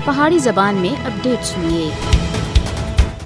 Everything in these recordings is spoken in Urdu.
پہاڑی زبان میں اپڈیٹ سنیے۔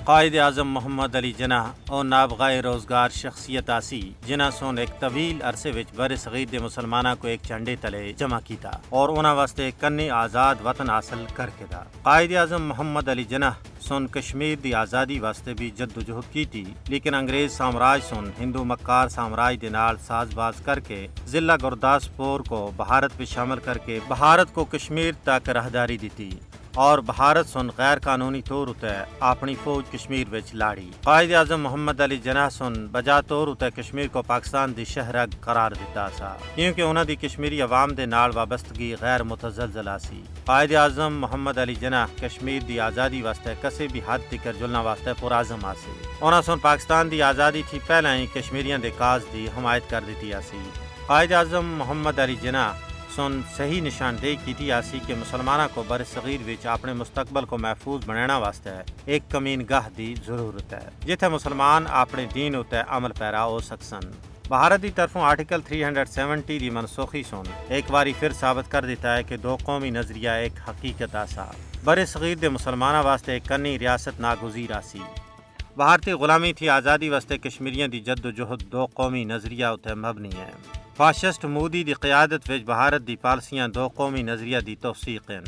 قائد اعظم محمد علی جناح اور نابغہ روزگار شخصیت آسی جناح سون ایک طویل عرصے وچ بر صغیر دے مسلماناں کو ایک جھنڈے تلے جمع کیتا اور انہاں واسطے کنی آزاد وطن حاصل کر کے دا۔ قائد اعظم محمد علی جناح سن کشمیر دی آزادی واسطے بھی جدوجہد کی تھی، لیکن انگریز سامراج سن ہندو مکار سامراج دے نال ساز باز کر کے ضلع گرداسپور کو بھارت میں شامل کر کے بھارت کو کشمیر تک راہداری دیتی اور بھارت سن غیر قانونی طور اتے اپنی فوج کشمیر وچ لاڑی۔ قائد اعظم محمد علی جناح سن بجا طور اتے کشمیر کو پاکستان دی شہرگ قرار دیتا سا، کیونکہ انہاں دی کشمیری عوام دے نال وابستگی غیر متزلزل سی۔ قائد اعظم محمد علی جناح کشمیر دی آزادی واسطے کسی بھی حد تک جلنا واسطے پرعزم آسی۔ انہاں سن پاکستان دی آزادی تھی پہلا ہی کشمیریاں دے کاز دی حمایت کر دیتی آسی۔ قائد اعظم محمد علی جناح سن صحیح نشاندہی کیتی آسی کہ مسلمانوں کو بر صغیر وچ اپنے مستقبل کو محفوظ بنانا واسطے ایک کمین گاہ دی ضرورت ہے جتھے مسلمان اپنے دین اتے عمل پیرا ہو سکسن۔ بھارت دی طرفوں آرٹیکل 370 دی منسوخی سن ایک باری پھر ثابت کر دیتا ہے کہ دو قومی نظریہ ایک حقیقت آسا بر صغیر دے مسلمانوں واسطے ایک کنی ریاست ناگزیر آسی۔ بھارتی غلامی تھی آزادی واسطے کشمیریاں دی جد و جہد دو قومی نظریہ اتے مبنی ہے۔ فاشسٹ مودی دی قیادت وچ بھارت دی پالیسیاں دو قومی نظریہ دی توثیق ہیں۔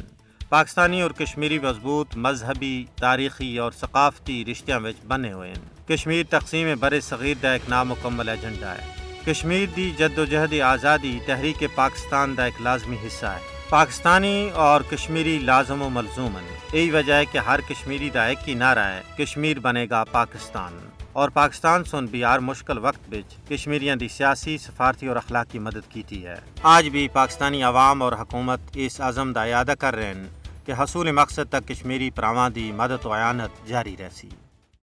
پاکستانی اور کشمیری مضبوط مذہبی، تاریخی اور ثقافتی رشتیاں وچ بنے ہوئے ہیں۔ کشمیر تقسیم بر صغیر دا ایک نامکمل ایجنڈا ہے۔ کشمیر دی جد و جہد آزادی تحریک پاکستان دا ایک لازمی حصہ ہے۔ پاکستانی اور کشمیری لازم و ملزوم ہیں۔ یہی وجہ ہے کہ ہر کشمیری دا ایک ہی نعرہ ہے، کشمیر بنے گا پاکستان۔ اور پاکستان سن بھی ہر مشکل وقت بچ کشمیریاں دی سیاسی، سفارتی اور اخلاقی مدد کیتی ہے۔ آج بھی پاکستانی عوام اور حکومت اس عزم دا اعادہ کر رہے ہیں کہ حصول مقصد تک کشمیری پراواں دی مدد و اعانت جاری رہسی۔